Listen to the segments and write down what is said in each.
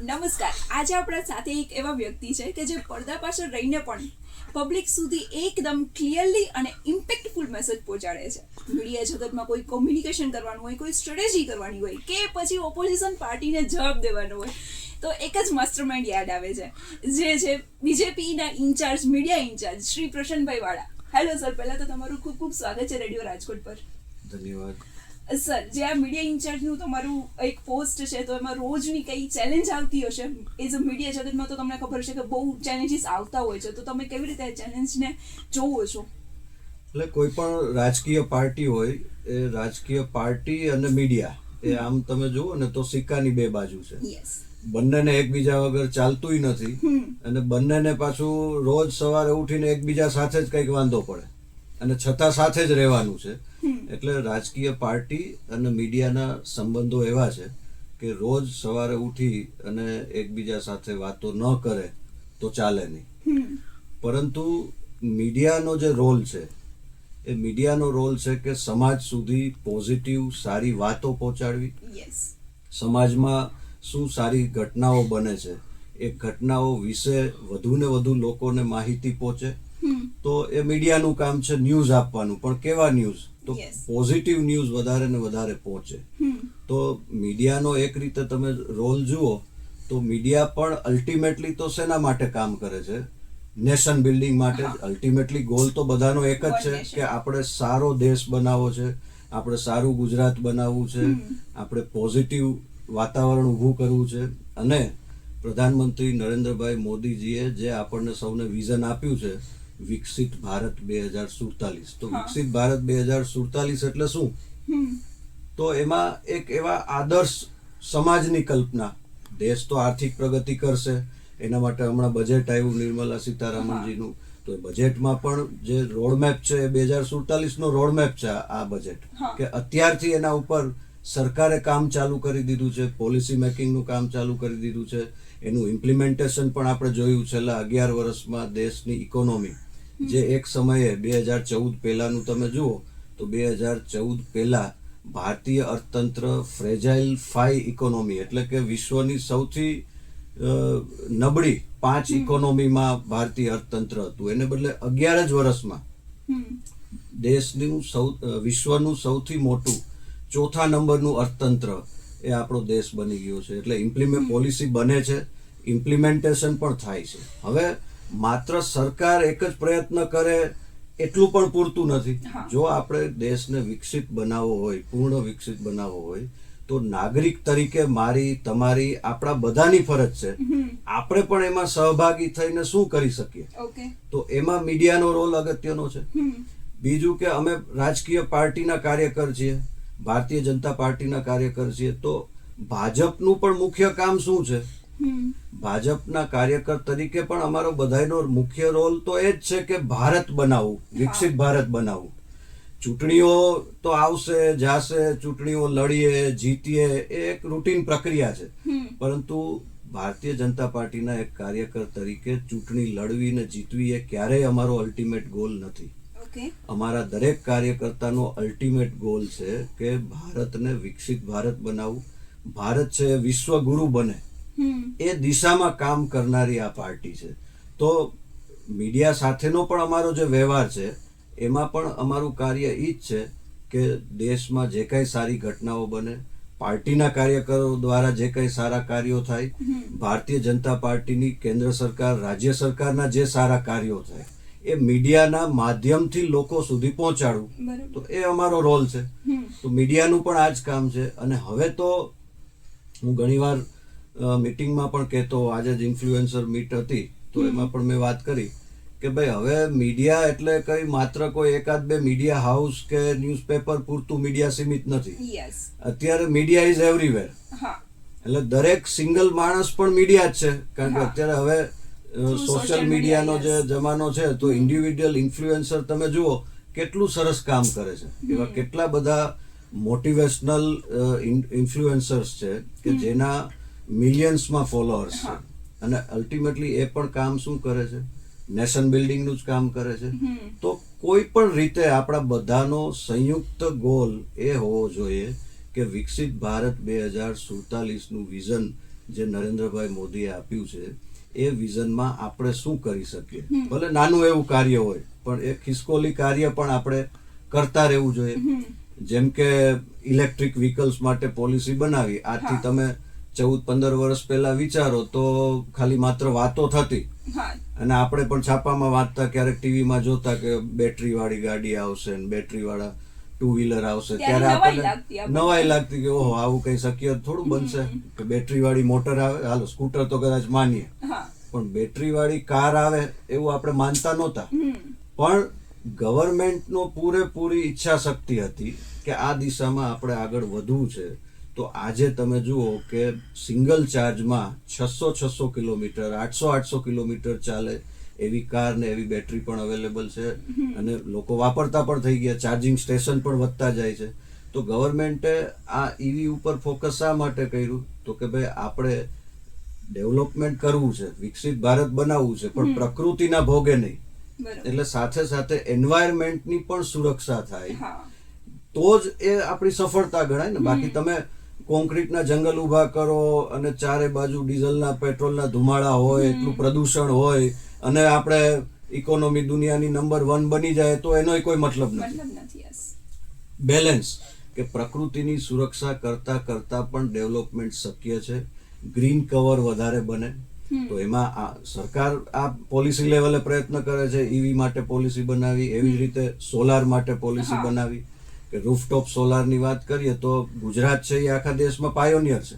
નમસ્કાર. આજે આપણા સાથે એક એવા વ્યક્તિ છે કે જે પડદા પાછળ રહીને પણ પબ્લિક સુધી એકદમ ક્લિયરલી અને ઇમ્પેક્ટફુલ મેસેજ પહોંચાડે છે. મીડિયા જગતમાં કોઈ કોમ્યુનિકેશન કરવાનું હોય, કોઈ સ્ટ્રેટેજી કરવાની હોય કે પછી ઓપોઝિશન પાર્ટીને જવાબ દેવાનો હોય, તો એક જ માસ્ટરમાઇન્ડ યાદ આવે છે, જે છે બીજેપીના in charge, media in charge Shri Prashantbhai વાળા. હેલો સર, પહેલા તો તમારું ખૂબ ખૂબ સ્વાગત છે રેડિયો રાજકોટ પર. ધન્યવાદ સર. જે આ મીડિયા ઇન્ચાર્જનું તમારું એક પોસ્ટ છે, તો એમાં રોજની કઈ ચેલેન્જ આવતી હશે? એઝ અ મીડિયા જગતમાં તો તમને ખબર છે કે બહુ ચેલેન્જીસ આવતા હોય છે, તો તમે કેવી રીતે આ ચેલેન્જને જોવો છો? એટલે કોઈ પણ રાજકીય પાર્ટી હોય, એ રાજકીય પાર્ટી અને મીડિયા એ આમ તમે જુઓ ને તો સિક્કાની બે બાજુ છે. યસ. બંનેને એકબીજા વગર ચાલતુંય નથી અને બંનેને પાછું રોજ સવારે ઉઠીને એકબીજા સાથે જ કંઈક વાંધો પડે અને છતાં સાથે જ રહેવાનું છે. એટલે રાજકીય પાર્ટી અને મીડિયાના સંબંધો એવા છે કે રોજ સવારે ઉઠી અને એકબીજા સાથે વાતો ન કરે તો ચાલે નહીં. પરંતુ મીડિયાનો જે રોલ છે, એ મીડિયાનો રોલ છે કે સમાજ સુધી પોઝિટિવ સારી વાતો પહોંચાડવી. યસ. સમાજમાં શું સારી ઘટનાઓ બને છે, એ ઘટનાઓ વિશે વધુ ને વધુ લોકોને માહિતી પહોંચે, તો એ મીડિયાનું કામ છે ન્યૂઝ આપવાનું. પણ કેવા ન્યૂઝ? તો પોઝિટિવ ન્યૂઝ વધારે ને વધારે પહોંચે. તો મીડિયાનો એક રીતે તમે રોલ જુઓ તો મીડિયા પણ અલ્ટિમેટલી તો શેના માટે કામ કરે છે? નેશન બિલ્ડિંગ માટે. અલ્ટિમેટલી ગોલ તો બધાનો એક જ છે કે આપણે સારો દેશ બનાવવો છે, આપણે સારું ગુજરાત બનાવવું છે, આપણે પોઝિટિવ વાતાવરણ ઊભું કરવું છે. અને પ્રધાનમંત્રી નરેન્દ્રભાઈ મોદીજીએ જે આપણને સૌને વિઝન આપ્યું છે, વિકસિત ભારત 2047. તો વિકસિત ભારત 2047 એટલે શું? તો એમાં એક એવા આદર્શ સમાજની કલ્પના. દેશ તો આર્થિક પ્રગતિ કરશે, એના માટે હમણાં બજેટ આવ્યું નિર્મલા સીતારામનજીનું. તો એ બજેટમાં પણ જે રોડમેપ છે એ 2047નો રોડમેપ છે આ બજેટ. કે અત્યારથી એના ઉપર સરકારે કામ ચાલુ કરી દીધું છે, પોલિસી મેકિંગનું કામ ચાલુ કરી દીધું છે. એનું ઇમ્પ્લિમેન્ટેશન પણ આપણે જોયું છેલ્લા 11 વર્ષમાં. દેશની ઇકોનોમી જે એક સમયે 2014 પહેલાનું તમે જુઓ તો 2014 પહેલા ભારતીય અર્થતંત્ર ફ્રેજાઇલ 5 ઇકોનોમી, એટલે કે વિશ્વની સૌથી નબળી 5 ઇકોનોમીમાં ભારતીય અર્થતંત્ર હતું. એને બદલે 11 જ વર્ષમાં દેશનું વિશ્વનું સૌથી મોટું 4થા નંબરનું અર્થતંત્ર એ આપણો દેશ બની ગયો છે. એટલે પોલિસી બને છે, ઇમ્પ્લિમેન્ટેશન પણ થાય છે. હવે માત્ર સરકાર એક જ પ્રયત્ન કરે એટલું પણ પૂરતું નથી. જો આપણે દેશને વિકસિત બનાવવો હોય, પૂર્ણ વિકસિત બનાવવો હોય, તો નાગરિક તરીકે મારી, તમારી, આપણા બધાની ફરજ છે. આપણે પણ એમાં સહભાગી થઈને શું કરી શકીએ? તો એમાં મીડિયાનો રોલ અગત્યનો છે. બીજું કે અમે રાજકીય પાર્ટીના કાર્યકર છીએ, ભારતીય જનતા પાર્ટીના કાર્યકર છીએ, તો ભાજપનું પણ મુખ્ય કામ શું છે? ભાજપના કાર્યકર તરીકે પણ અમારો બધાનો મુખ્ય રોલ તો એ જ છે કે ભારત બનાવવું, વિકસિત ભારત બનાવવું. ચૂંટણીઓ તો આવશે જાશે, ચૂંટણીઓ લડીએ જીતીએ, એ એક રૂટીન પ્રક્રિયા છે. પરંતુ ભારતીય જનતા પાર્ટીના એક કાર્યકર તરીકે ચૂંટણી લડવી ને જીતવી એ ક્યારેય અમારો અલ્ટિમેટ ગોલ નથી. અમારા દરેક કાર્યકર્તાનો અલ્ટિમેટ ગોલ છે કે ભારતને વિકસિત ભારત બનાવવું. ભારત છે વિશ્વ ગુરુ બને, એ દિશામાં કામ કરનારી આ પાર્ટી છે. તો મીડિયા સાથેનો પણ અમારો જે વ્યવહાર છે, એમાં પણ અમારું કાર્ય એ જ છે કે દેશમાં જે કંઈ સારી ઘટનાઓ બને, પાર્ટીના કાર્યકરો દ્વારા જે કંઈ સારા કાર્યો થાય, ભારતીય જનતા પાર્ટીની કેન્દ્ર સરકાર, રાજ્ય સરકારના જે સારા કાર્યો થાય, એ મીડિયાના માધ્યમથી લોકો સુધી પહોંચાડવું. તો એ અમારો રોલ છે. તો મીડિયાનું પણ આ જ કામ છે. અને હવે તો હું ઘણીવાર મીટિંગમાં પણ કહેતો, આજે જ ઇન્ફ્લુએન્સર મીટ હતી તો એમાં પણ મેં વાત કરી કે ભાઈ હવે મીડિયા એટલે કઈ માત્ર કોઈ એકાદ બે મીડિયા હાઉસ કે ન્યૂઝપેપર પૂરતું મીડિયા સીમિત નથી. અત્યારે મીડિયા ઇઝ એવરીવેર. એટલે દરેક સિંગલ માણસ પણ મીડિયા જ છે. કારણ કે અત્યારે હવે સોશિયલ મીડિયાનો જે જમાનો છે, તો ઇન્ડિવિડ્યુઅલ ઇન્ફ્લુએન્સર તમે જુઓ કેટલું સરસ કામ કરે છે. એવા કેટલા બધા મોટિવેશનલ ઇન્ફ્લુએન્સર્સ છે કે જેના મિલિયન્સમાં ફોલોઅર્સ છે. અને અલ્ટિમેટલી એ પણ કામ શું કરે છે? નેશન બિલ્ડિંગનું જ કામ કરે છે. તો કોઈ પણ રીતે આપણા બધાનો સંયુક્ત ગોલ એ હોવો જોઈએ કે વિકસિત ભારત 2047નું વિઝન જે નરેન્દ્રભાઈ મોદીએ આપ્યું છે એ વિઝનમાં આપણે શું કરી શકીએ. ભલે નાનું એવું કાર્ય હોય પણ એ ખિસકોલી કાર્ય પણ આપણે કરતા રહેવું જોઈએ. જેમ કે ઇલેક્ટ્રિક વ્હીકલ્સ માટે પોલિસી બનાવી, આજથી તમે 14-15 વર્ષ પહેલા વિચારો તો ખાલી માત્ર વાતો થતી, અને આપણે પણ છાપામાં વાંચતા, ક્યારેક ટીવીમાં જોતા કે બેટરી વાળી ગાડી આવશે ને બેટરી વાળા 2 વ્હીલર આવશે, ત્યારે આપણને નવાઈ લાગતી કે ઓહો આવું કઈ શક્ય થોડું બનશે કે બેટરી વાળી મોટર આવે. હાલો સ્કૂટર તો કદાચ માનીએ, પણ બેટરી વાળી કાર આવે એવું આપણે માનતા નહોતા. પણ ગવર્મેન્ટનો પૂરેપૂરી ઈચ્છા શક્તિ હતી કે આ દિશામાં આપણે આગળ વધવું છે. તો આજે તમે જુઓ કે સિંગલ ચાર્જમાં 600 કિલોમીટર 800 કિલોમીટર ચાલે એવી કાર ને એવી બેટરી પણ અવેલેબલ છે, અને લોકો વાપરતા પણ થઈ ગયા, ચાર્જિંગ સ્ટેશન પણ વધતા જાય છે. તો ગવર્મેન્ટે આ ઈવી ઉપર ફોકસ શા માટે કર્યું? તો કે ભાઈ આપણે ડેવલપમેન્ટ કરવું છે, વિકસિત ભારત બનાવવું છે, પણ પ્રકૃતિના ભોગે નહીં. એટલે સાથે સાથે એન્વાયરમેન્ટની પણ સુરક્ષા થાય તો જ એ આપણી સફળતા ગણાય ને. બાકી તમે કોન્ક્રીટના જંગલ ઊભા કરો અને ચારે બાજુ ડીઝલના પેટ્રોલના ધુમાડા હોય, એટલું પ્રદૂષણ હોય, અને આપણે ઇકોનોમી દુનિયાની નંબર 1 બની જાય તો એનો કોઈ મતલબ નથી. બેલેન્સ કે પ્રકૃતિની સુરક્ષા કરતા કરતા પણ ડેવલપમેન્ટ શક્ય છે. ગ્રીન કવર વધારે બને તો એમાં સરકાર આ પોલિસી લેવલે પ્રયત્ન કરે છે. ઈવી માટે પોલિસી બનાવી, એવી જ રીતે સોલાર માટે પોલિસી બનાવી કે રૂફટોપ સોલારની વાત કરીએ તો ગુજરાત છે એ આખા દેશમાં પાયોનિયર છે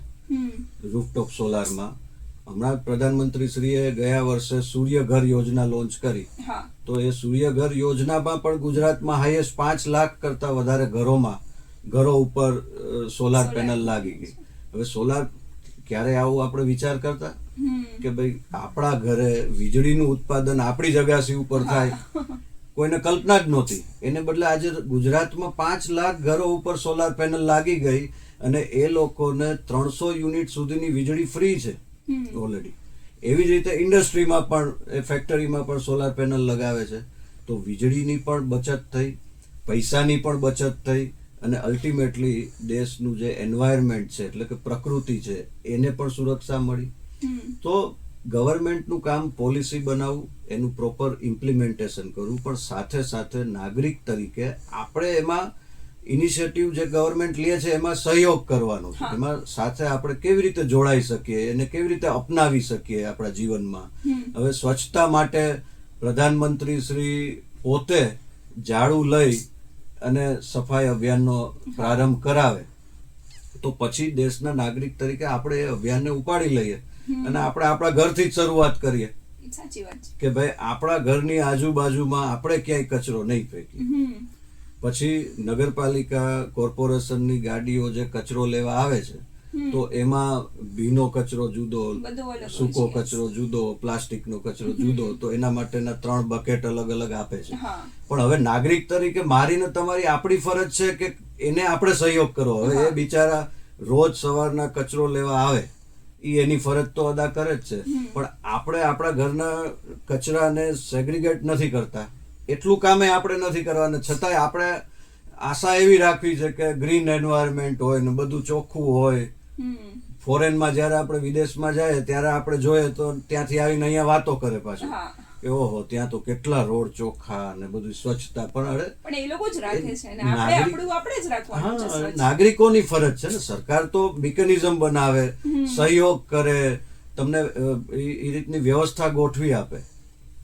રૂફટોપ સોલારમાં. હમણાં પ્રધાનમંત્રી શ્રીએ ગયા વર્ષે સૂર્યઘર યોજના લોન્ચ કરી, તો એ સૂર્યઘર યોજનામાં પણ ગુજરાતમાં હાઈએસ્ટ 5 લાખ કરતા વધારે ઘરો ઉપર સોલાર પેનલ લાગી ગઈ. હવે સોલાર ક્યારે આવું આપણે વિચાર કરતા કે ભાઈ આપણા ઘરે વીજળીનું ઉત્પાદન આપણી જગાસી ઉપર થાય, કોઈને કલ્પના જ નહોતી. એને બદલે આજે ગુજરાતમાં 5 લાખ ઘરો ઉપર સોલાર પેનલ લાગી ગઈ, અને એ લોકોને 300 યુનિટ સુધીની વીજળી ફ્રી છે ઓલરેડી. એવી જ રીતે ઇન્ડસ્ટ્રીમાં પણ, ફેક્ટરીમાં પણ સોલાર પેનલ લગાવે છે. તો વીજળીની પણ બચત થઈ, પૈસાની પણ બચત થઈ, અને અલ્ટિમેટલી દેશનું જે એન્વાયરમેન્ટ છે એટલે કે પ્રકૃતિ છે એને પણ સુરક્ષા મળી. તો ગવર્મેન્ટનું કામ પોલિસી બનાવવું, એનું પ્રોપર ઇમ્પ્લિમેન્ટેશન કરવું, પણ સાથે સાથે નાગરિક તરીકે આપણે એમાં ઇનિશિયેટિવ જે ગવર્મેન્ટ લે છે એમાં સહયોગ કરવાનો છે. એમાં સાથે આપણે કેવી રીતે જોડાઈ શકીએ, એને કેવી રીતે અપનાવી શકીએ આપણા જીવનમાં. હવે સ્વચ્છતા માટે પ્રધાનમંત્રી શ્રી પોતે ઝાડુ લઈ અને સફાઈ અભિયાનનો પ્રારંભ કરાવે, તો પછી દેશના નાગરિક તરીકે આપણે એ અભિયાનને ઉપાડી લઈએ અને આપણે આપણા ઘરથી જ શરૂઆત કરીએ. સાચી વાત છે કે ભાઈ આપણા ઘરની આજુબાજુમાં આપણે ક્યાંય કચરો નહીં ફેંકીએ. પછી નગરપાલિકા કોર્પોરેશનની ગાડીઓ જે કચરો લેવા આવે છે તો એમાં ભીનો કચરો જુદો, સૂકો કચરો જુદો, પ્લાસ્ટિકનો કચરો જુદો, તો એના માટેના 3 બકેટ અલગ અલગ આપે છે. પણ હવે નાગરિક તરીકે મારીને તમારી આપણી ફરજ છે કે એને આપણે સહયોગ કરવો. હવે એ બિચારા રોજ સવારના કચરો લેવા આવે, એની ફરજ તો અદા કરે જ છે, પણ આપણે આપણા ઘરના કચરાને સેગ્રીગેટ નથી કરતા. એટલું કામે આપણે નથી કરવાના, છતાંય આપણે આશા એવી રાખવી છે કે ગ્રીન એન્વાયરમેન્ટ હોય ને બધું ચોખ્ખું હોય. ફોરેનમાં જ્યારે આપણે વિદેશમાં જાય ત્યારે આપણે જોઈએ તો ત્યાંથી આવીને અહીંયા વાતો કરે પાછું કે ઓહો ત્યાં તો કેટલા રોડ ચોખ્ખા ને બધું સ્વચ્છતા. પણ એ લોકો જ રાખે છે ને આપણે જ રાખવાનું છે. નાગરિકોની ફરજ છે ને. સરકાર તો મિકેનિઝમ બનાવે, સહયોગ કરે, તમને એ રીતની વ્યવસ્થા ગોઠવી આપે.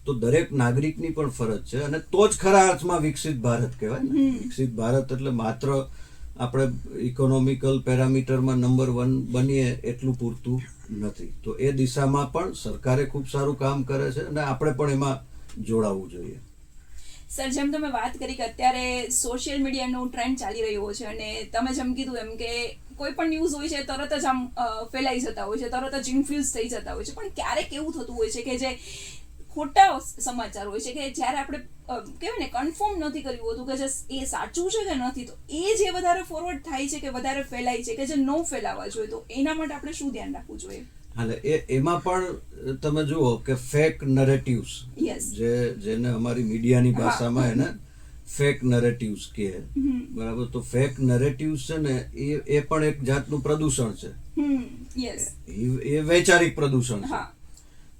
તો દરેક નાગરિકની પણ ફરજ છે, અને તો જ ખરા અર્થમાં વિકસિત ભારત કહેવાય ને. વિકસિત ભારત એટલે માત્ર આપણે ઇકોનોમિકલ પેરામીટરમાં નંબર 1 બનીએ એટલું પૂરતું નથી. તો એ દિશામાં પણ સરકારે ખૂબ સારું કામ કરે છે, અને આપણે પણ એમાં જોડાવવું જોઈએ. સર, જેમ તમે વાત કરી કે અત્યારે સોશિયલ મીડિયાનો ટ્રેન્ડ ચાલી રહ્યો છે, અને તમે જેમ કીધું એમ કે કોઈ પણ ન્યૂઝ હોય છે તરત જ આમ ફેલાઈ જતા હોય છે, તરત જ ઇન્ફ્લુઅન્સ થઈ જતા હોય છે. પણ ક્યારેક એવું થતું હોય છે કે જે ખોટા સમાચાર હોય છે કે જ્યારે આપણે કહેવાય ને કન્ફર્મ નથી કર્યું હોતું કે જે એ સાચું છે કે નથી, તો એ જે વધારે ફોરવર્ડ થાય છે કે વધારે ફેલાય છે કે જે ન ફેલાવા જોઈએ, તો એના માટે આપણે શું ધ્યાન રાખવું જોઈએ? હાલે એમાં પણ તમે જુઓ કે ફેક નરેટિવ્સ, જેને અમારી મીડિયાની ભાષામાં એને ફેક નરેટિવ્સ કહે, બરાબર. તો ફેક નરેટિવ્સ છે ને એ પણ એક જાતનું પ્રદૂષણ છે. યસ, એ વૈચારિક પ્રદૂષણ છે. હા.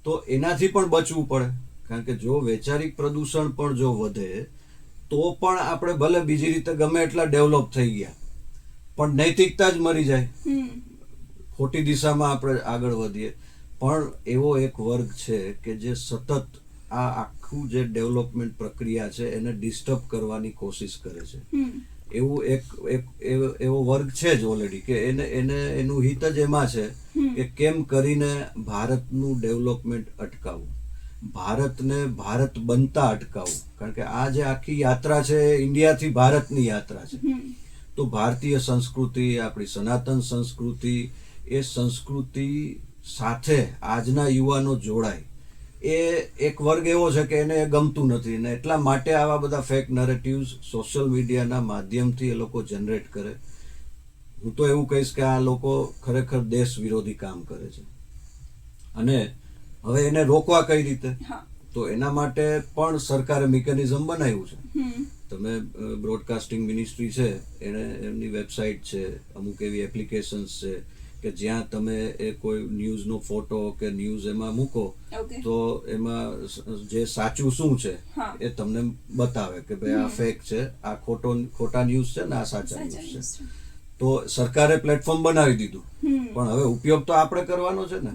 તો એનાથી પણ બચવું પડે, કારણ કે જો વૈચારિક પ્રદૂષણ પણ જો વધે તો પણ આપણે ભલે બીજી રીતે ગમે એટલા ડેવલપ થઈ ગયા પણ નૈતિકતા જ મરી જાય, ખોટી દિશામાં આપણે આગળ વધીએ. પણ એવો એક વર્ગ છે કે જે સતત આ આખું જે ડેવલપમેન્ટ પ્રક્રિયા છે એને ડિસ્ટર્બ કરવાની કોશિશ કરે છે. એવું એવો વર્ગ છે જ ઓલરેડી કે એનું હિત જ એમાં છે કે કેમ કરીને ભારતનું ડેવલપમેન્ટ અટકાવવું, ભારતને ભારત બનતા અટકાવવું. કારણ કે આ જે આખી યાત્રા છે એ ઇન્ડિયાથી ભારતની યાત્રા છે. તો ભારતીય સંસ્કૃતિ, આપણી સનાતન સંસ્કૃતિ, એ સંસ્કૃતિ સાથે આજના યુવાનો જોડાય, એ એક વર્ગ એવો છે કે એને ગમતું નથી ને એટલા માટે આવા બધા ફેક નરેટિવ્સ સોશિયલ મીડિયાના માધ્યમથી એ લોકો જનરેટ કરે. હું તો એવું કહીશ કે આ લોકો ખરેખર દેશ વિરોધી કામ કરે છે. અને હવે એને રોકવા કઈ રીતે? તો એના માટે પણ સરકારે મિકેનિઝમ બનાવ્યું છે. તમે બ્રોડકાસ્ટિંગ મિનિસ્ટ્રી છે, એમની વેબસાઇટ છે, અમુક એવી એપ્લિકેશન્સ છે કે જ્યાં તમે એ કોઈ ન્યૂઝનો ફોટો કે ન્યૂઝ એમાં મૂકો તો એમાં જે સાચું શું છે એ તમને બતાવે કે ભાઈ આ ફેક છે, આ ખોટા ન્યૂઝ છે ને આ સાચા ન્યૂઝ છે. તો સરકારે પ્લેટફોર્મ બનાવી દીધું, પણ હવે ઉપયોગ તો આપણે કરવાનો છે ને.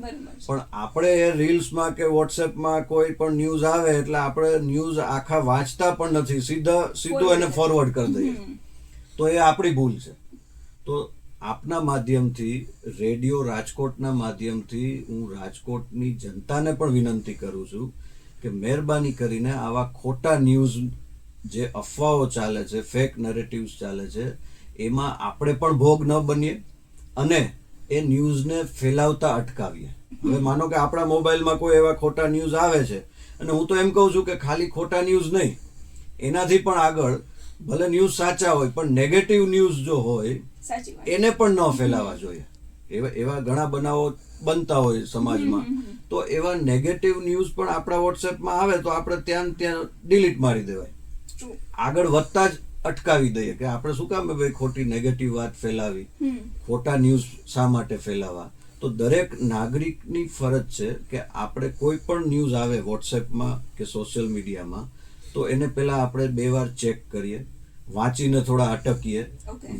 પણ આપણે એ રીલ્સમાં કે વોટ્સએપમાં કોઈ પણ ન્યૂઝ આવે એટલે આપણે ન્યૂઝ આખા વાંચતા પણ નથી, સીધું એને ફોરવર્ડ કરી દઈએ. તો એ આપણી ભૂલ છે. તો આપના માધ્યમથી, રેડિયો રાજકોટના માધ્યમથી હું રાજકોટની જનતાને પણ વિનંતી કરું છું કે મહેરબાની કરીને આવા ખોટા ન્યૂઝ, જે અફવાઓ ચાલે છે, ફેક નરેટિવ્સ ચાલે છે, એમાં આપણે પણ ભોગ ન બનીએ અને એ ન્યૂઝને ફેલાવતા અટકાવીએ. હવે માનો કે આપણા મોબાઈલમાં કોઈ એવા ખોટા ન્યૂઝ આવે છે, અને હું તો એમ કહું છું કે ખાલી ખોટા ન્યૂઝ નહીં, એનાથી પણ આગળ ભલે ન્યૂઝ સાચા હોય પણ નેગેટિવ ન્યૂઝ જો હોય એને પણ ન ફેલાવા જોઈએ. એવા ઘણા બનાવો બનતા હોય સમાજમાં. તો એવા નેગેટિવ ન્યૂઝ પણ આપણા વોટ્સએપમાં આવે તો આપણે ત્યાં ડિલીટ મારી દેવાય, આગળ વધતા જ અટકાવી દઈએ કે આપણે શું કામ ભાઈ ખોટી નેગેટિવ વાત ફેલાવી, ખોટા ન્યૂઝ શા માટે ફેલાવા. તો દરેક નાગરિકની ફરજ છે કે આપણે કોઈ પણ ન્યૂઝ આવે વોટ્સએપમાં કે સોશિયલ મીડિયામાં તો એને પહેલા આપણે 2 વાર ચેક કરીએ, વાંચીને થોડા અટકીએ,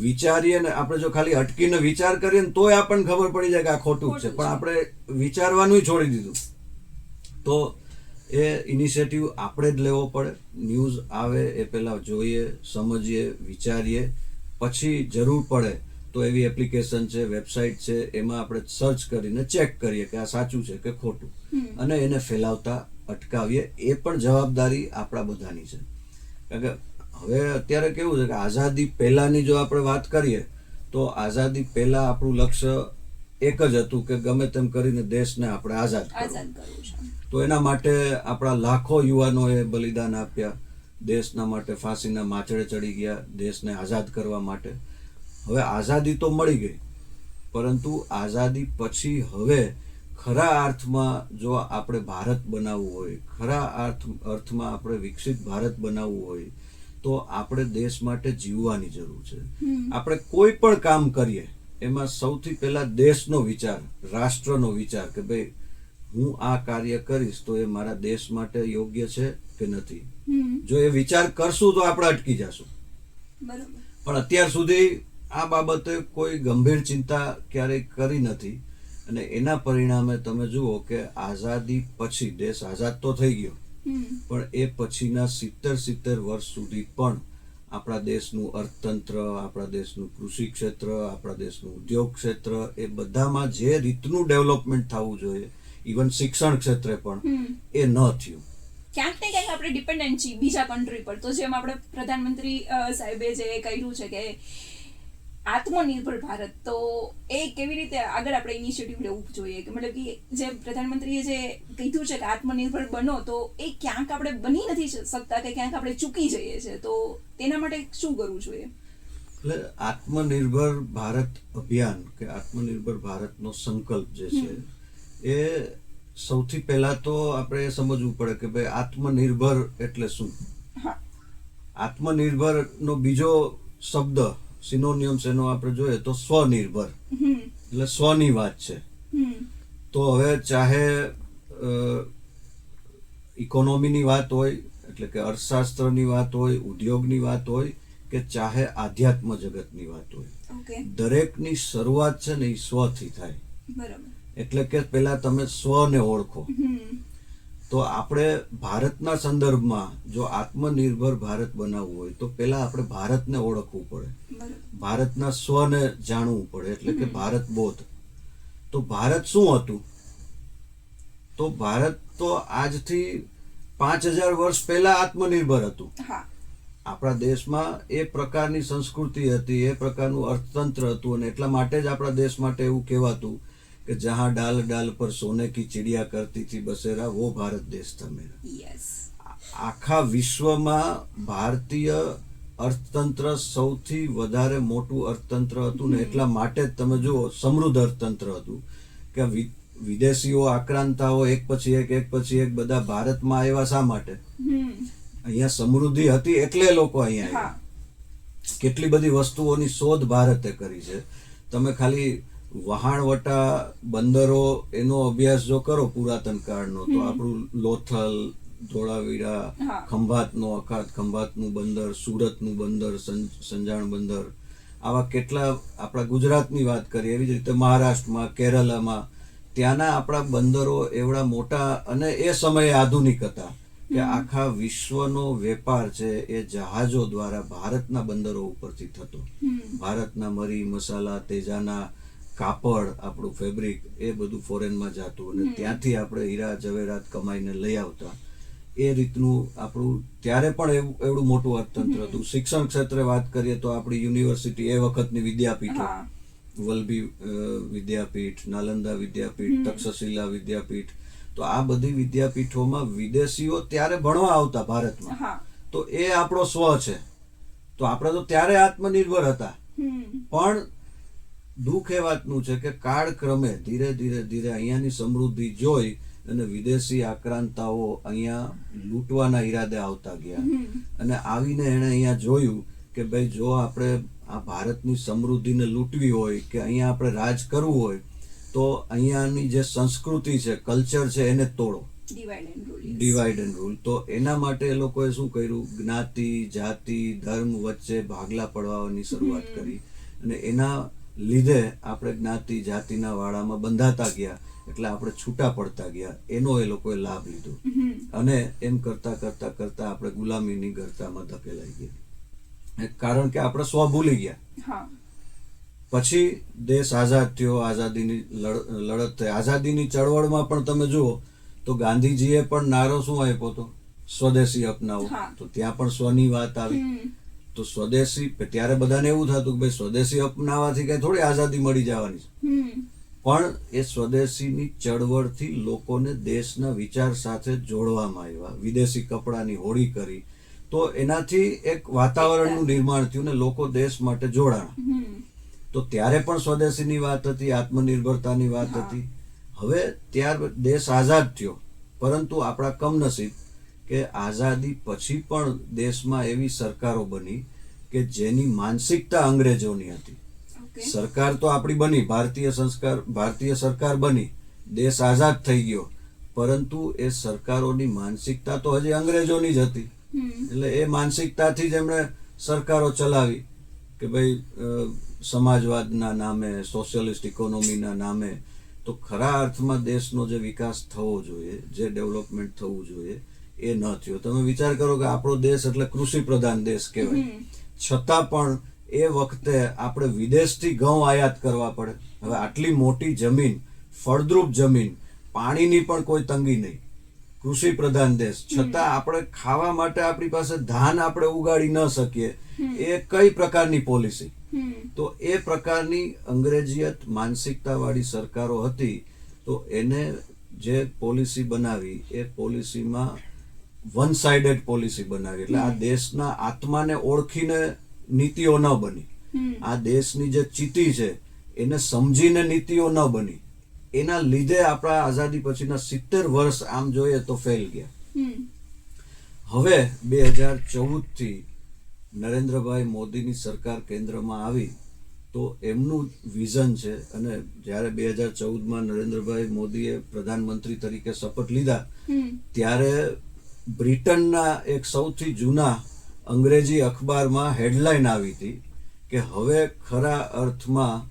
વિચારીએ. ને આપણે જો ખાલી અટકીને વિચાર કરીએ ને તોય આપણને ખબર પડી જાય કે આ ખોટું છે, પણ આપણે વિચારવાનું છોડી દીધું. તો એ ઇનિશિયેટિવ આપણે જ લેવો પડે. ન્યૂઝ આવે એ પહેલા જોઈએ, સમજીએ, વિચારીએ, પછી જરૂર પડે તો એવી એપ્લિકેશન છે, વેબસાઇટ છે, એમાં આપણે સર્ચ કરીને ચેક કરીએ કે આ સાચું છે કે ખોટું, અને એને ફેલાવતા અટકાવીએ. એ પણ જવાબદારી આપણા બધાની છે. કારણ કે હવે અત્યારે કેવું છે કે આઝાદી પહેલાની જો આપણે વાત કરીએ તો આઝાદી પહેલા આપણું લક્ષ્ય એક જ હતું કે ગમે તેમ કરીને દેશને આપણે આઝાદ કરવું છે. તો એના માટે આપણા લાખો યુવાનોએ બલિદાન આપ્યા, દેશના માટે ફાંસીના માચડે ચડી ગયા, દેશને આઝાદ કરવા માટે. હવે આઝાદી તો મળી ગઈ, પરંતુ આઝાદી પછી હવે ખરા અર્થમાં જો આપણે ભારત બનાવવું હોય, ખરા અર્થમાં આપણે વિકસિત ભારત બનાવવું હોય તો આપણે દેશ માટે જીવવાની જરૂર છે. આપણે કોઈ પણ કામ કરીએ એમાં સૌથી પહેલા દેશનો વિચાર, રાષ્ટ્રનો વિચાર કે ભાઈ હું આ કાર્ય કરીશ તો એ મારા દેશ માટે યોગ્ય છે કે નથી. જો એ વિચાર કરશું તો આપણે અટકી જશું. પણ અત્યાર સુધી આ બાબતે કોઈ ગંભીર ચિંતા ક્યારેય કરી નથી, અને એના પરિણામે તમે જુઓ કે આઝાદી પછી દેશ આઝાદ તો થઈ ગયો, પણ એ પછીના 70 વર્ષ સુધી પણ આપણા દેશનું અર્થતંત્ર, આપણા દેશનું કૃષિ ક્ષેત્ર, આપણા દેશનું ઉદ્યોગ ક્ષેત્ર, એ બધામાં જે રીતનું ડેવલપમેન્ટ થવું જોઈએ, ઇવન શિક્ષણ ક્ષેત્રે પણ એ ન થયું. ક્યાંક ને ક્યાંક આપણે ડિપેન્ડન્ટ છીએ બીજા કન્ટ્રી પર. તો જેમ આપણે પ્રધાનમંત્રી સાહેબે જે કહ્યું છે કે આત્મનિર્ભર ભારત, તો એ કેવી રીતે આગળ આપણે ઇનિશિયેટિવ લેવું જોઈએ? કે મતલબ કે જે પ્રધાનમંત્રીએ જે કીધું છે કે આત્મનિર્ભર બનો, તો એ ક્યાંક આપણે બની નથી શકતા કે ક્યાંક આપણે ચૂકી જઈએ છીએ, તો તેના માટે શું કરવું જોઈએ? એટલે આત્મનિર્ભર ભારત અભિયાન કે આત્મનિર્ભર ભારતનો સંકલ્પ જે છે એ સૌથી પહેલા તો આપણે સમજવું પડે કે ભાઈ આત્મનિર્ભર એટલે શું. આત્મનિર્ભરનો બીજો શબ્દ સિનોનિયમ્સ એનો આપણે જોઈએ તો સ્વનિર્ભર, એટલે સ્વની વાત છે. તો હવે ચાહે ઇકોનોમીની વાત હોય, એટલે કે અર્થશાસ્ત્રની વાત હોય, ઉદ્યોગની વાત હોય, કે ચાહે આધ્યાત્મ જગતની વાત હોય, દરેકની શરૂઆત છે ને એ સ્વથી થાય. એટલે કે પેલા તમે સ્વને ઓળખો. તો આપણે ભારતના સંદર્ભમાં જો આત્મનિર્ભર ભારત બનાવવું હોય તો પેલા આપણે ભારતને ઓળખવું પડે, ભારતના સ્વને જાણવું પડે, એટલે કે ભારત બોધ. તો ભારત શું હતું? તો ભારત તો આજથી 5000 વર્ષ પહેલા આત્મનિર્ભર હતું. આપણા દેશમાં એ પ્રકારની સંસ્કૃતિ હતી, એ પ્રકારનું અર્થતંત્ર હતું, અને એટલા માટે જ આપણા દેશ માટે એવું કહેવાતું કે જહાં ડાલ ડાલ પર સોને કી ચિડિયા કરતી થી બસેરા વો ભારત દેશ था मेरा. આખા વિશ્વમાં ભારતીય અર્થતંત્ર સૌથી વધારે મોટું અર્થતંત્ર હતું ને એટલા માટે જ તમે જુઓ સમૃદ્ધ અર્થતંત્ર હતું કે વિદેશીઓ આક્રાંતાઓ એક પછી એક બધા ભારતમાં આવ્યા. શા માટે? અહીંયા સમૃદ્ધિ હતી એટલે લોકો અહીંયા આવ્યા. કેટલી બધી વસ્તુઓની શોધ ભારતે કરી છે. તમે ખાલી વહાણવટા બંદરો એનો અભ્યાસ જો કરો પુરાતન કાળનો, તો આપણું લોથલ, ધોળાવીરા, ખંભાતનો અખાત, ખંભાતનું બંદર, સુરતનું બંદર, સંજાણ બંદર, આવા કેટલા, આપણા ગુજરાતની વાત કરીએ એવી જ રીતે મહારાષ્ટ્રમાં, કેરલામાં, ત્યાંના આપણા બંદરો એવડા મોટા, અને એ સમયે આધુનિક હતા કે આખા વિશ્વનો વેપાર છે એ જહાજો દ્વારા ભારતના બંદરો ઉપરથી થતો. ભારતના મરી મસાલા, તેજાના કાપડ, આપણું ફેબ્રિક, એ બધું ફોરેનમાં જતું અને ત્યાંથી આપણે હીરા જવેરાત કમાઈને લઈ આવતા. એ રીતનું આપણું ત્યારે પણ એવડું મોટું અર્થતંત્ર હતું. શિક્ષણ ક્ષેત્રે વાત કરીએ તો આપણી યુનિવર્સિટી, એ વખતની વિદ્યાપીઠો, વલ્લભી વિદ્યાપીઠ, નાલંદા વિદ્યાપીઠ, તક્ષશિલા વિદ્યાપીઠ, તો આ બધી વિદ્યાપીઠોમાં વિદેશીઓ ત્યારે ભણવા આવતા ભારતમાં. તો એ આપણો સ્વ છે. તો આપણે તો ત્યારે આત્મનિર્ભર હતા. પણ દુઃખ એ વાતનું છે કે કાળક્રમે ધીરે ધીરે અહીંયાની સમૃદ્ધિ જોઈ અને વિદેશી આક્રાંતાઓ અહીંયા લૂંટવાના ઈરાદે આવતા ગયા. અને આવીને એણે અહીંયા જોયું કે ભાઈ જો આપણે આ ભારતની સમૃદ્ધિને લૂંટવી હોય, કે અહીંયા આપણે રાજ કરવું હોય, તો અહીંયાની જે સંસ્કૃતિ છે, કલ્ચર છે, એને તોડો, ડિવાઈડ એન્ડ રૂલ. તો એના માટે એ લોકોએ શું કર્યું? જ્ઞાતિ, જાતિ, ધર્મ વચ્ચે ભાગલા પડવાની શરૂઆત કરી. અને એના લીધે આપણે જ્ઞાતિ જાતિના વાળામાં બંધાતા ગયા, એટલે આપણે છૂટા પડતા ગયા. એનો એ લોકોએ લાભ લીધો, અને એમ કરતા કરતા આપણે ગુલામીની ગરતામાં ધકેલાઈ ગયા. કારણ કે આપણે સ્વ ભૂલી ગયા. પછી દેશ આઝાદ થયો, આઝાદીની લડત થઈ. આઝાદીની ચળવળમાં પણ તમે જુઓ તો ગાંધીજીએ પણ નારો શું આપ્યો હતો? સ્વદેશી અપનાવો. તો ત્યાં પણ સ્વની વાત આવી. તો સ્વદેશી, ત્યારે બધાને એવું થતું કે ભાઈ સ્વદેશી અપનાવવાથી કઈ થોડી આઝાદી મળી જવાની છે. પણ એ સ્વદેશીની ચળવળથી લોકોને દેશના વિચાર સાથે જોડવામાં આવ્યા. વિદેશી કપડાની હોળી કરી, તો એનાથી એક વાતાવરણનું નિર્માણ થયું ને લોકો દેશ માટે જોડાણા. તો ત્યારે પણ સ્વદેશીની વાત હતી, આત્મનિર્ભરતાની વાત હતી. હવે ત્યાર દેશ આઝાદ થયો, પરંતુ આપણા કમનસીબ કે આઝાદી પછી પણ દેશમાં એવી સરકારો બની કે જેની માનસિકતા અંગ્રેજોની હતી. સરકાર તો આપણી બની, ભારતીય સરકાર બની, દેશ આઝાદ થઈ ગયો, પરંતુ એ સરકારોની માનસિકતા તો હજી અંગ્રેજોની જ હતી. એટલે એ માનસિકતાથી જ એમણે સરકારો ચલાવી કે ભાઈ સમાજવાદના નામે, સોશિયલિસ્ટ ઇકોનોમીના નામે. તો ખરા અર્થમાં દેશનો જે વિકાસ થવો જોઈએ, જે ડેવલપમેન્ટ થવું જોઈએ, એ ન થયો. તમે વિચાર કરો કે આપણો દેશ એટલે કૃષિ પ્રધાન દેશ કહેવાય, છતાં પણ એ વખતે આપણે વિદેશથી ઘઉં આયાત કરવા પડે. હવે આટલી મોટી જમીન, ફળદ્રુપ જમીન, પાણીની પણ કોઈ તંગી નહીં, કૃષિ પ્રધાન દેશ, છતાં આપણે ખાવા માટે આપણી પાસે ધાન આપણે ઉગાડી ન શકીએ. એ કઈ પ્રકારની પોલિસી? તો એ પ્રકારની અંગ્રેજીયત માનસિકતા વાળી સરકારો હતી. તો એને જે પોલિસી બનાવી, એ પોલિસીમાં વન સાઇડેડ પોલિસી બનાવી. એટલે આ દેશના આત્માને ઓળખીને નીતિઓ ન બની, આ દેશની જે ચિતિ છે એને સમજીને નીતિઓ ન બની. એના લીધે આપણા આઝાદી પછીના 70 વર્ષ આમ જોઈએ તો ફેલ ગયા. હવે 2014 થી નરેન્દ્રભાઈ મોદીની સરકાર કેન્દ્રમાં આવી તો એમનું વિઝન છે, અને જ્યારે 2014માં નરેન્દ્રભાઈ મોદીએ પ્રધાનમંત્રી તરીકે શપથ લીધા ત્યારે બ્રિટનના એક સૌથી જૂના અંગ્રેજી અખબારમાં હેડલાઇન આવી હતી કે હવે ખરા અર્થમાં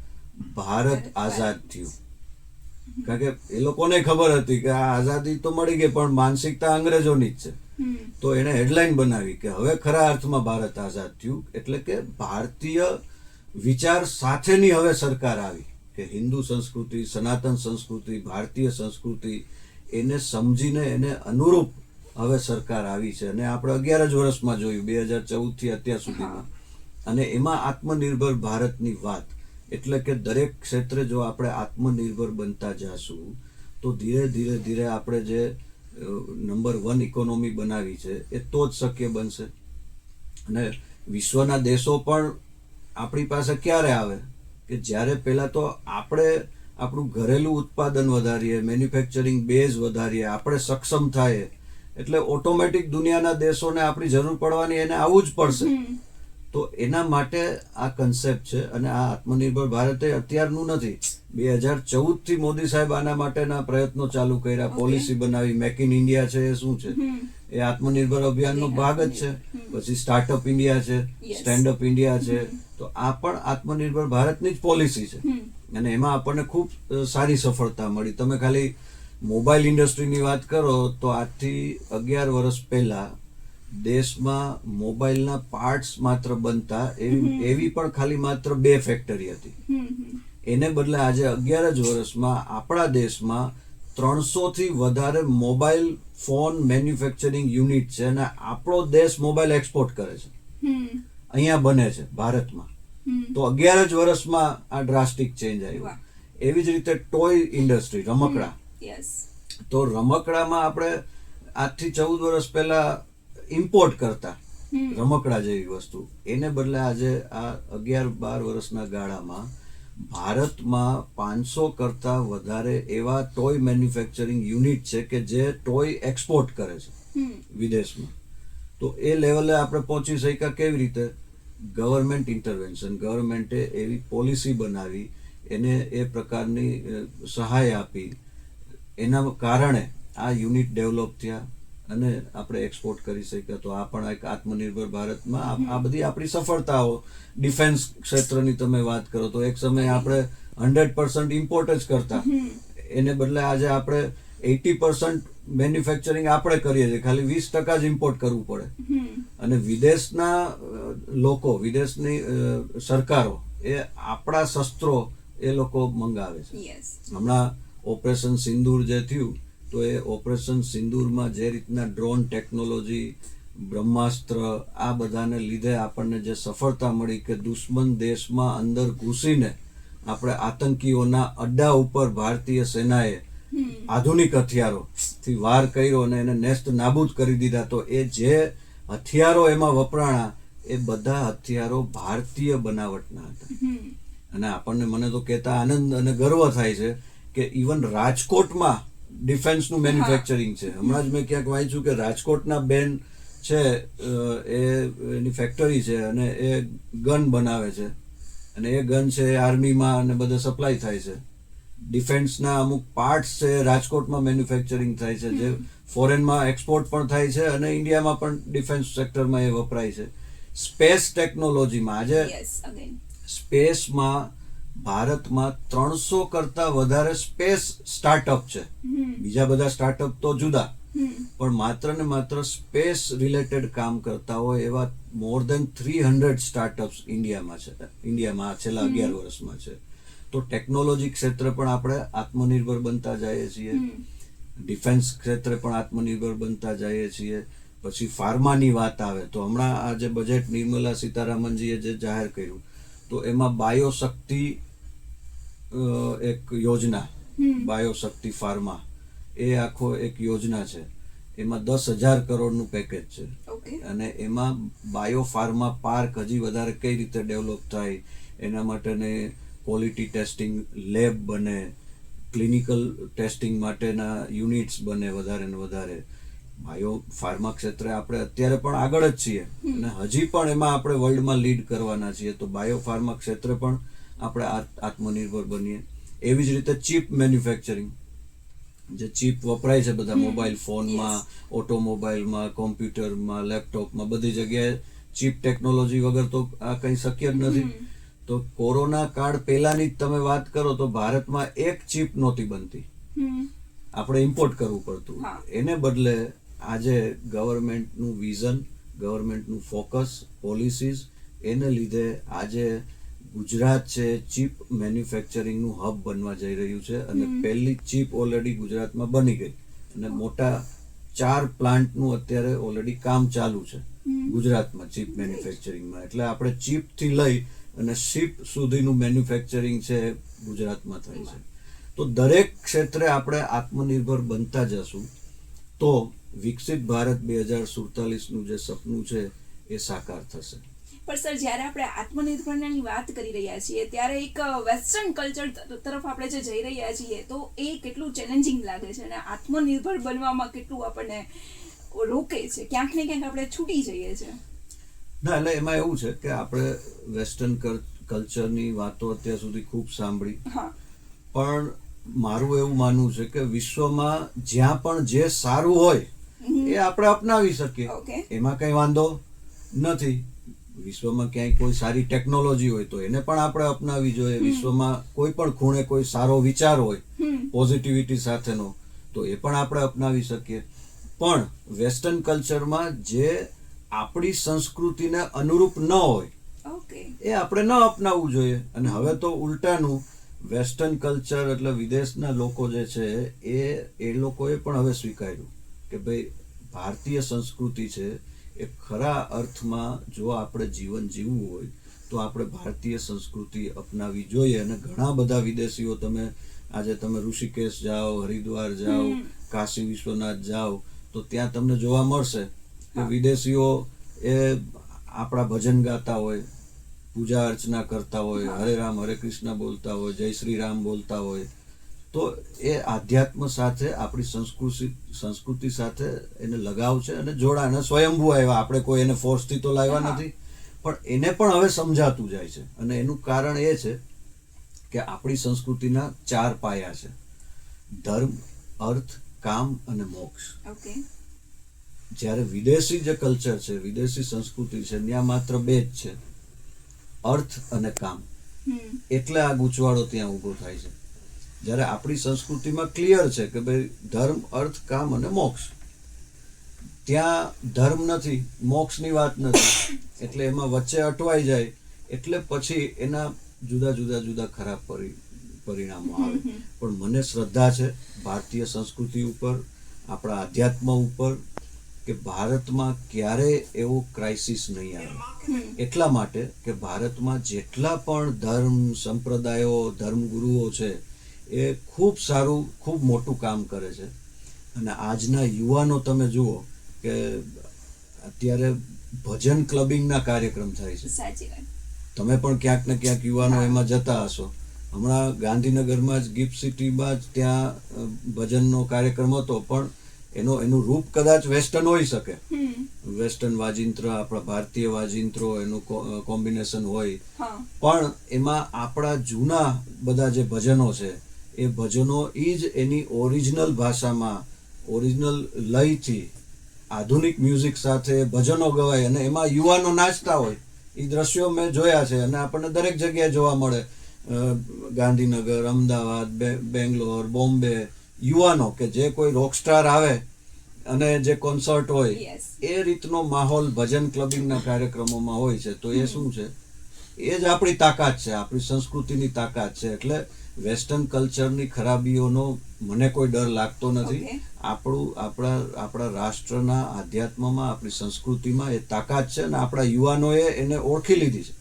ભારત આઝાદ થયું. કારણ કે એ લોકોને ખબર હતી કે આ આઝાદી તો મળી ગઈ પણ માનસિકતા અંગ્રેજોની જ છે. તો એને હેડલાઇન બનાવી કે હવે ખરા અર્થમાં ભારત આઝાદ થયું, એટલે કે ભારતીય વિચાર સાથેની હવે સરકાર આવી કે હિન્દુ સંસ્કૃતિ, સનાતન સંસ્કૃતિ, ભારતીય સંસ્કૃતિ એને સમજીને એને અનુરૂપ હવે સરકાર આવી છે. અને આપણે 11 જ વર્ષમાં જોયું 2014થી અત્યાર સુધીમાં. અને એમાં આત્મનિર્ભર ભારતની વાત, એટલે કે દરેક ક્ષેત્રે જો આપણે આત્મનિર્ભર બનતા જાશું તો ધીરે ધીરે ધીરે આપણે જે નંબર 1 ઇકોનોમી બનાવી છે એ તો જ શક્ય બનશે. અને વિશ્વના દેશો પણ આપણી પાસે ક્યારે આવે કે જ્યારે પહેલાં તો આપણે આપણું ઘરેલું ઉત્પાદન વધારીએ, મેન્યુફેક્ચરિંગ બેઝ વધારીએ, આપણે સક્ષમ થાય, એટલે ઓટોમેટિક દુનિયાના દેશોને આપણી જરૂર પડવાની એને આવવું જ પડશે. તો એના માટે આ કન્સેપ્ટ છે. અને આ આત્મનિર્ભર ભારત એ અત્યારનું નથી. 2014થી મોદી સાહેબ આના માટેના પ્રયત્નો ચાલુ કર્યા, પોલિસી બનાવી. મેક ઇન ઇન્ડિયા છે એ શું છે? એ આત્મનિર્ભર અભિયાનનો ભાગ જ છે. પછી સ્ટાર્ટઅપ ઇન્ડિયા છે, સ્ટેન્ડઅપ ઇન્ડિયા છે. તો આ પણ આત્મનિર્ભર ભારતની જ પોલિસી છે. અને એમાં આપણને ખૂબ સારી સફળતા મળી. તમે ખાલી મોબાઈલ ઇન્ડસ્ટ્રીની વાત કરો તો આજથી 11 વર્ષ પહેલા દેશમાં મોબાઈલના પાર્ટ્સ માત્ર બનતા એવી પણ ખાલી માત્ર 2 ફેક્ટરી હતી. એને બદલે આજે 11 જ વર્ષમાં આપણા દેશમાં 300થી વધારે મોબાઈલ ફોન મેન્યુફેક્ચરિંગ યુનિટ છે. અને આપણો દેશ મોબાઈલ એક્સપોર્ટ કરે છે, અહીંયા બને છે ભારતમાં. તો 11 જ વર્ષમાં આ ડ્રાસ્ટિક ચેન્જ આવ્યો. એવી જ રીતે ટોય ઇન્ડસ્ટ્રી, રમકડા. તો રમકડામાં આપણે આજથી 14 વર્ષ પહેલા ઇમ્પોર્ટ કરતા રમકડા જેવી વસ્તુ, એને બદલે આજે આ 11-12 વર્ષના ગાળામાં ભારતમાં 500 કરતા વધારે એવા ટોય મેન્યુફેક્ચરિંગ યુનિટ છે કે જે ટોય એક્સપોર્ટ કરે છે વિદેશમાં. તો એ લેવલે આપણે પહોંચી શક્યા કેવી રીતે? ગવર્મેન્ટ ઇન્ટરવેન્શન, ગવર્મેન્ટે એવી પોલિસી બનાવી, એને એ પ્રકારની સહાય આપી, એના કારણે આ યુનિટ ડેવલપ થયા અને આપણે એક્સપોર્ટ કરી શક્યા. તો આ પણ એક આત્મનિર્ભર ભારતમાં આ બધી આપણી સફળતાઓ. ડિફેન્સ ક્ષેત્રની તમે વાત કરો તો એક સમયે આપણે 100% ઇમ્પોર્ટ જ કરતા, એને બદલે આજે આપણે 80% મેન્યુફેક્ચરિંગ આપણે કરીએ છીએ, ખાલી 20% જ ઇમ્પોર્ટ કરવું પડે. અને વિદેશના લોકો, વિદેશની સરકારો એ આપણા શસ્ત્રો એ લોકો મંગાવે છે. હમણાં ઓપરેશન સિંદૂર જે થયું, તો એ ઓપરેશન સિંદૂરમાં જે રીતના ડ્રોન ટેકનોલોજી, બ્રહ્માસ્ત્ર, આ બધાને લીધે આપણને જે સફળતા મળી કે દુશ્મન દેશમાં અંદર ઘૂસીને આપણે આતંકીઓના અડ્ડા ઉપર ભારતીય સેનાએ આધુનિક હથિયારોથી વાર કર્યો અને એને નેસ્ત નાબૂદ કરી દીધા. તો એ જે હથિયારો એમાં વપરાણા એ બધા હથિયારો ભારતીય બનાવટના હતા. અને આપણને, મને તો કહેતા આનંદ અને ગર્વ થાય છે કે ઇવન રાજકોટમાં ડિફેન્સનું મેન્યુફેક્ચરિંગ છે. હમણાં જ મેં ક્યાંક વાંચ્યું કે રાજકોટના બેન છે, એની ફેક્ટરી છે અને એ ગન બનાવે છે. અને એ ગન છે એ આર્મીમાં અને બધે સપ્લાય થાય છે. ડિફેન્સના અમુક પાર્ટ્સ છે રાજકોટમાં મેન્યુફેક્ચરિંગ થાય છે, જે ફોરેનમાં એક્સપોર્ટ પણ થાય છે અને ઇન્ડિયામાં પણ ડિફેન્સ સેક્ટરમાં એ વપરાય છે. સ્પેસ ટેકનોલોજીમાં આજે સ્પેસમાં ભારતમાં 300 કરતા વધારે સ્પેસ સ્ટાર્ટઅપ છે. બીજા બધા સ્ટાર્ટઅપ તો જુદા, પણ માત્ર ને માત્ર સ્પેસ રિલેટેડ કામ કરતા હોય એવા મોર દેન 300 સ્ટાર્ટઅપ્સ ઇન્ડિયામાં છેલ્લા 11 વર્ષમાં છે. તો ટેકનોલોજી ક્ષેત્રે પણ આપણે આત્મનિર્ભર બનતા જઈએ છીએ, ડિફેન્સ ક્ષેત્રે પણ આત્મનિર્ભર બનતા જઈએ છીએ. પછી ફાર્માની વાત આવે તો હમણાં આ જે બજેટ નિર્મલા સીતારામનજીએ જે જાહેર કર્યું, તો એમાં બાયોશક્તિ એક યોજના, બાયોશક્તિ ફાર્મા, એ આખો એક યોજના છે. એમાં 10,000 કરોડનું પેકેજ છે. અને એમાં બાયો ફાર્મા પાર્ક હજી વધારે કઈ રીતે ડેવલપ થાય એના માટેને ક્વોલિટી ટેસ્ટિંગ લેબ બને, ક્લિનિકલ ટેસ્ટિંગ માટેના યુનિટ્સ બને વધારે ને વધારે, બાયો ફાર્મા ક્ષેત્રે આપણે અત્યારે પણ આગળ જ છીએ અને હજી પણ એમાં આપણે વર્લ્ડમાં લીડ કરવાના છીએ. તો બાયો ફાર્મા ક્ષેત્રે પણ આપણે આત્મનિર્ભર બનીએ. એવી જ રીતે ચીપ મેન્યુફેક્ચરિંગ, જે ચીપ વપરાય છે બધા મોબાઈલ ફોનમાં, ઓટોમોબાઈલમાં, કોમ્પ્યુટરમાં, લેપટોપમાં, બધી જગ્યાએ ચીપ ટેકનોલોજી વગર તો આ કંઈ શક્ય જ નથી. તો કોરોના કાળ પહેલાની જ તમે વાત કરો તો ભારતમાં એક ચીપ નહોતી બનતી, આપણે ઇમ્પોર્ટ કરવું પડતું. એને બદલે આજે ગવર્મેન્ટનું વિઝન, ગવર્મેન્ટનું ફોકસ, પોલિસીસ, એને લીધે આજે ગુજરાત છે ચીપ મેન્યુફેક્ચરિંગનું હબ બનવા જઈ રહ્યું છે અને પહેલી ચીપ ઓલરેડી ગુજરાતમાં બની ગઈ અને મોટા 4 પ્લાન્ટનું અત્યારે ઓલરેડી કામ ચાલુ છે ગુજરાતમાં ચીપ મેન્યુફેક્ચરિંગમાં. એટલે આપણે ચીપથી લઈ અને શિપ સુધીનું મેન્યુફેક્ચરિંગ છે ગુજરાતમાં થાય છે. તો દરેક ક્ષેત્રે આપણે આત્મનિર્ભર બનતા જશું તો વિકસિત ભારત 2047નું જે સપનું છે એ સાકાર થશે. પણ સર, જ્યારે આપણે આત્મનિર્ભરતાની વાત કરી રહ્યા છીએ ત્યારે એક વેસ્ટર્ન કલ્ચર તરફ આપણે જે જઈ રહ્યા છીએ તો એ કેટલું ચેલેન્જિંગ લાગે છે અને આત્મનિર્ભર બનવામાં કેટલું આપણને રોકે છે, ક્યાંક ને ક્યાંક આપણે છૂટી જઈએ છીએ. ના, એટલે એમાં એવું છે કે આપણે વેસ્ટર્ન કલ્ચરની વાતો અત્યાર સુધી ખૂબ સાંભળી, પણ મારું એવું માનવું છે કે વિશ્વમાં જ્યાં પણ જે સારું હોય એ આપણે અપનાવી શકીએ, એમાં કઈ વાંધો નથી. વિશ્વમાં ક્યાંય કોઈ સારી ટેકનોલોજી હોય તો એને પણ આપણે અપનાવી જોઈએ. વિશ્વમાં કોઈ પણ ખૂણે કોઈ સારો વિચાર હોય પોઝિટિવિટી સાથેનો તો એ પણ આપણે અપનાવી શકીએ. પણ વેસ્ટર્ન કલ્ચરમાં જે આપણી સંસ્કૃતિને અનુરૂપ ન હોય એ આપણે ન અપનાવવું જોઈએ. અને હવે તો ઉલટાનું વેસ્ટર્ન કલ્ચર એટલે વિદેશના લોકો જે છે એ લોકોએ પણ હવે સ્વીકાર્યું કે ભાઈ ભારતીય સંસ્કૃતિ છે એ ખરા અર્થમાં જો આપણે જીવન જીવવું હોય તો આપણે ભારતીય સંસ્કૃતિ અપનાવી જોઈએ. અને ઘણા બધા વિદેશીઓ, આજે તમે ઋષિકેશ જાઓ, હરિદ્વાર જાઓ, કાશી વિશ્વનાથ જાઓ તો ત્યાં તમને જોવા મળશે કે વિદેશીઓ એ આપણા ભજન ગાતા હોય, પૂજા અર્ચના કરતા હોય, હરે રામ હરે કૃષ્ણ બોલતા હોય, જય શ્રી રામ બોલતા હોય. તો એ આધ્યાત્મ સાથે, આપણી સંસ્કૃતિ સાથે એને લગાવ છે અને જોડાણ સ્વયંભૂ આવ્યા. આપણે કોઈ એને ફોર્સથી તો લાવ્યા નથી, પણ એને પણ હવે સમજાતું જાય છે. અને એનું કારણ એ છે કે આપણી સંસ્કૃતિના 4 પાયા છે: ધર્મ, અર્થ, કામ અને મોક્ષ. જ્યારે વિદેશી જે કલ્ચર છે, વિદેશી સંસ્કૃતિ છે, ત્યાં માત્ર 2 જ છે, અર્થ અને કામ. એટલે આ ગૂંચવાડો ત્યાં ઊભો થાય છે. જ્યારે આપણી સંસ્કૃતિમાં ક્લિયર છે કે ભાઈ ધર્મ, અર્થ, કામ અને મોક્ષ. ત્યાં ધર્મ નથી, મોક્ષની વાત નથી, એટલે એમાં વચ્ચે અટવાઈ જાય એટલે પછી એના જુદા જુદા ખરાબ પરિણામો આવે. પણ મને શ્રદ્ધા છે ભારતીય સંસ્કૃતિ ઉપર, આપણા આધ્યાત્મ ઉપર, કે ભારતમાં ક્યારેય એવો ક્રાઇસિસ નહીં આવે. એટલા માટે કે ભારતમાં જેટલા પણ ધર્મ સંપ્રદાયો, ધર્મગુરુઓ છે એ ખૂબ સારું, ખૂબ મોટું કામ કરે છે. અને આજના યુવાનો તમે જુઓ કે અત્યારે ભજન ક્લબિંગના કાર્યક્રમ થાય છે. સાચી વાત. તમે પણ ક્યાંક ને ક્યાંક યુવાનો એમાં જતા હશો. હમણાં ગાંધીનગરમાં જ ગિફ્ટ સિટીમાં જ ત્યાં ભજનનો કાર્યક્રમ હતો, પણ એનું રૂપ કદાચ વેસ્ટર્ન હોઈ શકે, વેસ્ટર્ન વાજિંત્ર, આપણા ભારતીય વાજિંત્રો, એનું કોમ્બિનેશન હોય, પણ એમાં આપણા જૂના બધા જે ભજનો છે એ ભજનો જ એની ઓરિજિનલ ભાષામાં, ઓરિજિનલ લયથી, આધુનિક મ્યુઝિક સાથે ભજનો ગવાય અને એમાં યુવાનો નાચતા હોય. એ દ્રશ્યો મેં જોયા છે અને આપણને દરેક જગ્યાએ જોવા મળે. ગાંધીનગર, અમદાવાદ, બેંગ્લોર, બોમ્બે, યુવાનો કે જે કોઈ રોકસ્ટાર આવે અને જે કોન્સર્ટ હોય એ રીતનો માહોલ ભજન ક્લબિંગના કાર્યક્રમોમાં હોય છે. તો એ શું છે? એ જ આપણી તાકાત છે, આપણી સંસ્કૃતિની તાકાત છે. એટલે વેસ્ટર્ન કલ્ચરની ખરાબીઓનો મને કોઈ ડર લાગતો નથી. આપણા રાષ્ટ્રના આધ્યાત્મમાં, આપણી સંસ્કૃતિમાં એ તાકાત છે અને આપણા યુવાનોએ એને ઓળખી લીધી છે.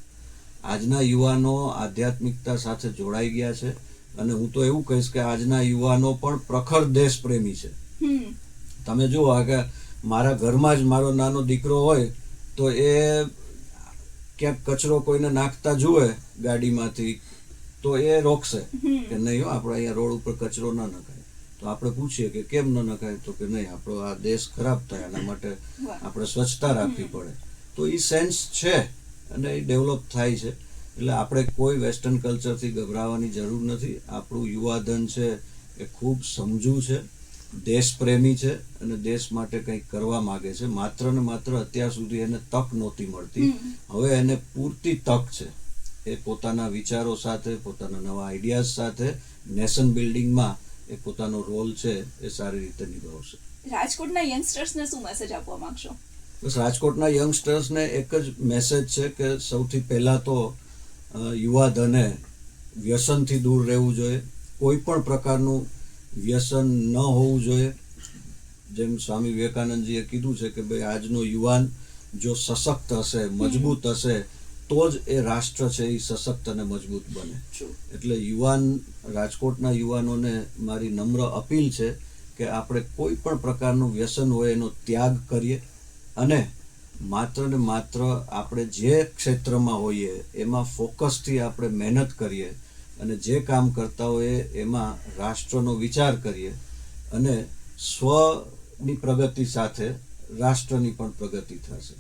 આજના યુવાનો આધ્યાત્મિકતા સાથે જોડાઈ ગયા છે અને હું તો એવું કહીશ કે આજના યુવાનો પણ પ્રખર દેશપ્રેમી છે. તમે જુઓ કે મારા ઘરમાં જ મારો નાનો દીકરો હોય તો એ ક્યાંક કચરો કોઈને નાખતા જુએ ગાડીમાંથી તો એ રોકશે કે નહીં, આપણે અહીંયા રોડ ઉપર કચરો ના નખાય. તો આપણે પૂછીએ કે કેમ ન નખાય, તો કે નહીં, આપણો આ દેશ ખરાબ થાય, આના માટે આપણે સ્વચ્છતા રાખવી પડે. તો એ સેન્સ છે અને એ ડેવલપ થાય છે. એટલે આપણે કોઈ વેસ્ટર્ન કલ્ચરથી ગભરાવાની જરૂર નથી. આપણું યુવાધન છે એ ખૂબ સમજુ છે, દેશપ્રેમી છે અને દેશ માટે કંઈક કરવા માંગે છે. માત્ર ને માત્ર અત્યાર સુધી એને તક નહોતી મળતી, હવે એને પૂરતી તક છે. એ પોતાના વિચારો સાથે, પોતાના નવા આઈડિયાઝ સાથે નેશન બિલ્ડિંગમાં એ પોતાનો રોલ છે એ સારી રીતે નિભાવશે. રાજકોટના યંગસ્ટર્સને શું મેસેજ આપવા માંગશો? બસ રાજકોટના યંગસ્ટર્સને એક જ મેસેજ છે કે સૌથી પહેલાં તો યુવાધને વ્યસનથી દૂર રહેવું જોઈએ. કોઈ પણ પ્રકારનું વ્યસન ન હોવું જોઈએ. જેમ સ્વામી વિવેકાનંદજીએ કીધું છે કે ભાઈ આજનો યુવાન જો સશક્ત હશે, મજબૂત હશે, તો જ એ રાષ્ટ્ર છે એ સશક્ત અને મજબૂત બને. એટલે રાજકોટના યુવાનોને મારી નમ્ર અપીલ છે કે આપણે કોઈ પણ પ્રકારનું વ્યસન હોય એનો ત્યાગ કરીએ અને માત્ર ને માત્ર આપણે જે ક્ષેત્રમાં હોઈએ એમાં ફોકસથી આપણે મહેનત કરીએ અને જે કામ કરતા હોઈએ એમાં રાષ્ટ્રનો વિચાર કરીએ અને સ્વની પ્રગતિ સાથે રાષ્ટ્રની પણ પ્રગતિ થશે.